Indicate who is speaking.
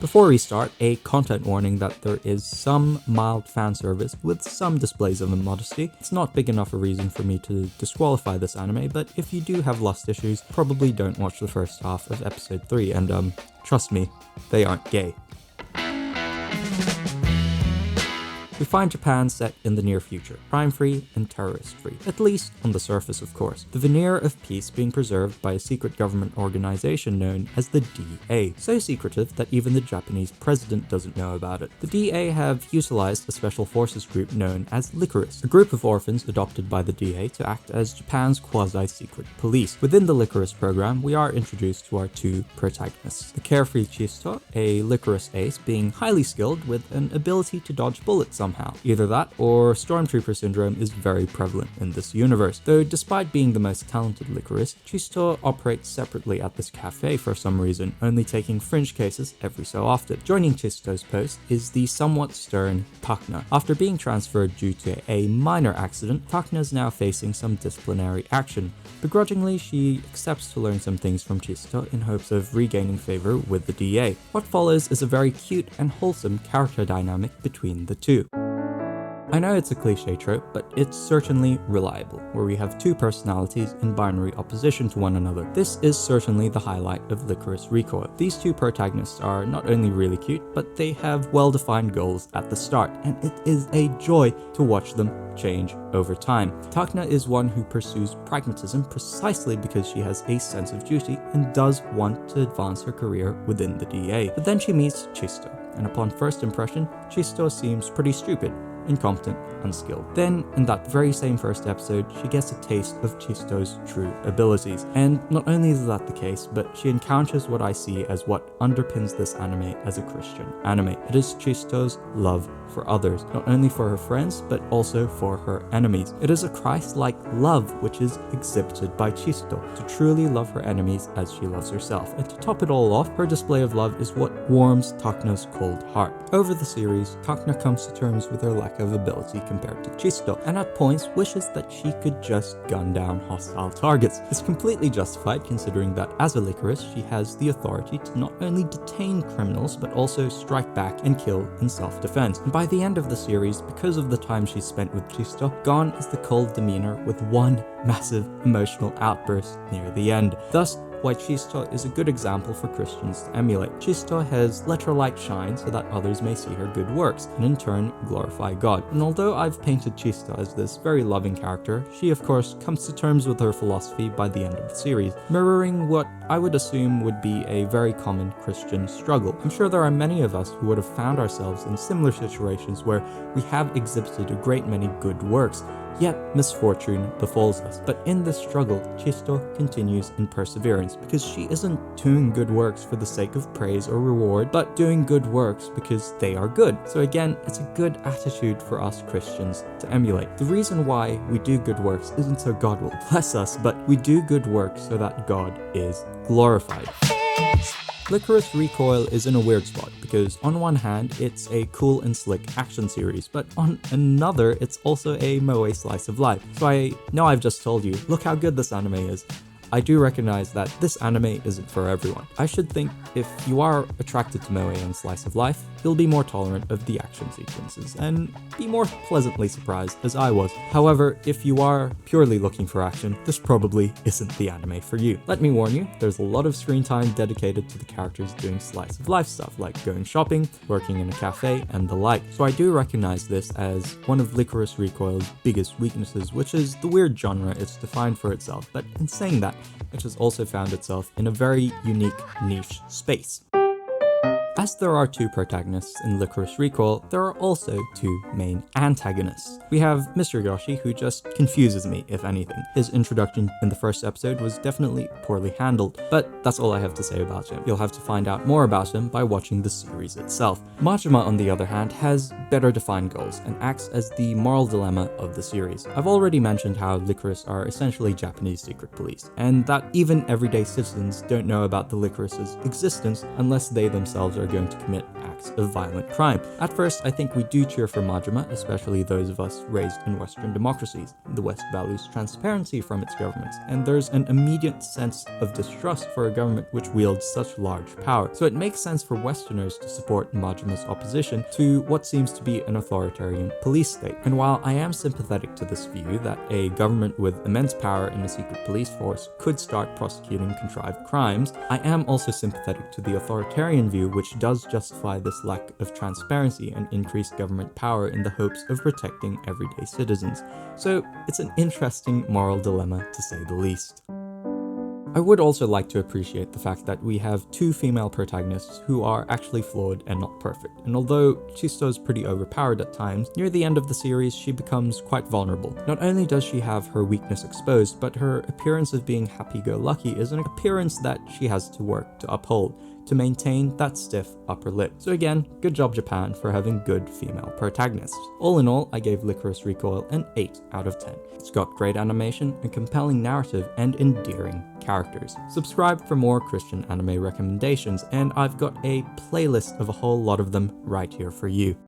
Speaker 1: Before we start, a content warning that there is some mild fan service with some displays of immodesty. It's not big enough a reason for me to disqualify this anime, but if you do have lust issues, probably don't watch the first half of episode 3, and trust me, they aren't gay. We find Japan set in the near future, crime-free and terrorist-free, at least on the surface of course. The veneer of peace being preserved by a secret government organization known as the DA, so secretive that even the Japanese president doesn't know about it. The DA have utilized a special forces group known as Lycoris, a group of orphans adopted by the DA to act as Japan's quasi-secret police. Within the Lycoris program, we are introduced to our two protagonists. The carefree Chisto, a Lycoris ace, being highly skilled with an ability to dodge bullets somehow. Either that or Stormtrooper syndrome is very prevalent in this universe, though despite being the most talented Lycoris, Chisto operates separately at this cafe for some reason, only taking fringe cases every so often. Joining Chisto's post is the somewhat stern Takna. After being transferred due to a minor accident, Takna is now facing some disciplinary action. Begrudgingly, she accepts to learn some things from Chisto in hopes of regaining favor with the DA. What follows is a very cute and wholesome character dynamic between the two. I know it's a cliche trope, but it's certainly reliable, where we have two personalities in binary opposition to one another. This is certainly the highlight of Lycoris Recoil. These two protagonists are not only really cute, but they have well-defined goals at the start, and it is a joy to watch them change over time. Takna is one who pursues pragmatism precisely because she has a sense of duty and does want to advance her career within the DA. But then she meets Chisto, and upon first impression, Chisto seems pretty stupid, incompetent, unskilled. Then, in that very same first episode, she gets a taste of Chisto's true abilities. And not only is that the case, but she encounters what I see as what underpins this anime as a Christian anime. It is Chisto's love for others, not only for her friends, but also for her enemies. It is a Christ-like love which is exhibited by Chisto, to truly love her enemies as she loves herself. And to top it all off, her display of love is what warms Takna's cold heart. Over the series, Takna comes to terms with her lack of ability compared to Chisto, and at points wishes that she could just gun down hostile targets. It's completely justified considering that as a Lycoris, she has the authority to not only detain criminals, but also strike back and kill in self-defense. And by the end of the series, because of the time she's spent with Chisto, gone is the cold demeanor with one massive emotional outburst near the end. Thus, why Chisto is a good example for Christians to emulate. Chisto has let her light shine so that others may see her good works, and in turn glorify God. And although I've painted Chisto as this very loving character, she of course comes to terms with her philosophy by the end of the series, mirroring what I would assume would be a very common Christian struggle. I'm sure there are many of us who would have found ourselves in similar situations where we have exhibited a great many good works, yet misfortune befalls us. But in this struggle, Chisto continues in perseverance because she isn't doing good works for the sake of praise or reward, but doing good works because they are good. So again, it's a good attitude for us Christians to emulate. The reason why we do good works isn't so God will bless us, but we do good works so that God is glorified. Lycoris Recoil is in a weird spot because on one hand it's a cool and slick action series, but on another it's also a moe slice of life. So I know I've just told you, look how good this anime is. I do recognize that this anime isn't for everyone. I should think if you are attracted to moe and slice of life, you'll be more tolerant of the action sequences and be more pleasantly surprised as I was. However, if you are purely looking for action, this probably isn't the anime for you. Let me warn you, there's a lot of screen time dedicated to the characters doing slice of life stuff like going shopping, working in a cafe, and the like. So I do recognize this as one of Lycoris Recoil's biggest weaknesses, which is the weird genre it's defined for itself. But in saying that, it has also found itself in a very unique niche space. As there are two protagonists in Lycoris Recoil, there are also two main antagonists. We have Mr. Yoshi, who just confuses me, if anything. His introduction in the first episode was definitely poorly handled, but that's all I have to say about him. You'll have to find out more about him by watching the series itself. Majima, on the other hand, has better defined goals and acts as the moral dilemma of the series. I've already mentioned how Lycoris are essentially Japanese secret police, and that even everyday citizens don't know about the Lycoris' existence unless they themselves are going to commit acts acts of violent crime. At first, I think we do cheer for Majima, especially those of us raised in Western democracies. The West values transparency from its governments, and there's an immediate sense of distrust for a government which wields such large power. So it makes sense for Westerners to support Majima's opposition to what seems to be an authoritarian police state. And while I am sympathetic to this view that a government with immense power and a secret police force could start prosecuting contrived crimes, I am also sympathetic to the authoritarian view which does justify this lack of transparency and increased government power in the hopes of protecting everyday citizens. So it's an interesting moral dilemma to say the least. I would also like to appreciate the fact that we have two female protagonists who are actually flawed and not perfect, and although Chisto's pretty overpowered at times, near the end of the series she becomes quite vulnerable. Not only does she have her weakness exposed, but her appearance of being happy-go-lucky is an appearance that she has to work to uphold, to maintain that stiff upper lip. So again, good job Japan for having good female protagonists. All in all, I gave Lycoris Recoil an 8 out of 10. It's got great animation, a compelling narrative, and endearing characters. Subscribe for more Christian anime recommendations, and I've got a playlist of a whole lot of them right here for you.